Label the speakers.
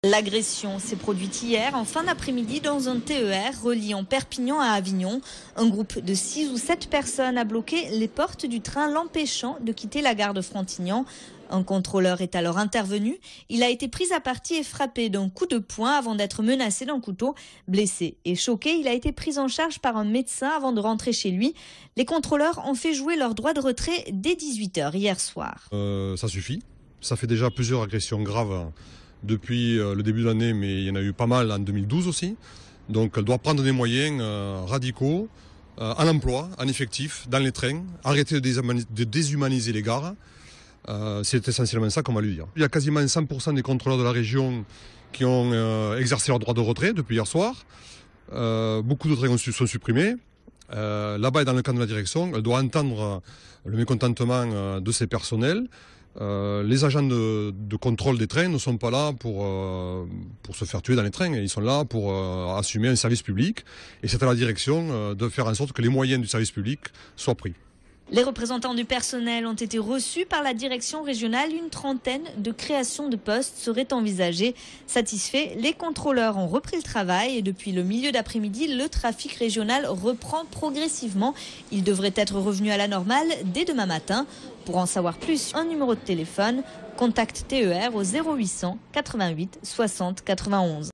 Speaker 1: L'agression s'est produite hier en fin d'après-midi dans un TER reliant Perpignan à Avignon. Un groupe de 6 ou 7 personnes a bloqué les portes du train, l'empêchant de quitter la gare de Frontignan. Un contrôleur est alors intervenu. Il a été pris à partie et frappé d'un coup de poing avant d'être menacé d'un couteau. Blessé et choqué, il a été pris en charge par un médecin avant de rentrer chez lui. Les contrôleurs ont fait jouer leur droit de retrait dès 18h hier soir.
Speaker 2: Ça suffit. Ça fait déjà plusieurs agressions graves depuis le début de l'année, mais il y en a eu pas mal en 2012 aussi. Donc elle doit prendre des moyens radicaux en emploi, en effectif, dans les trains, arrêter de déshumaniser les gares. C'est essentiellement ça qu'on va lui dire. Il y a quasiment 100% des contrôleurs de la région qui ont exercé leur droit de retrait depuis hier soir. Beaucoup de trains sont supprimés. Là-bas, dans le cadre de la direction, elle doit entendre le mécontentement de ses personnels. Les agents de contrôle des trains ne sont pas là pour se faire tuer dans les trains. Ils sont là pour assumer un service public. Et c'est à la direction de faire en sorte que les moyens du service public soient pris.
Speaker 1: Les représentants du personnel ont été reçus par la direction régionale. Une trentaine de créations de postes seraient envisagées. Satisfaits, les contrôleurs ont repris le travail et depuis le milieu d'après-midi, le trafic régional reprend progressivement. Il devrait être revenu à la normale dès demain matin. Pour en savoir plus, un numéro de téléphone, contact TER au 0800 88 60 91.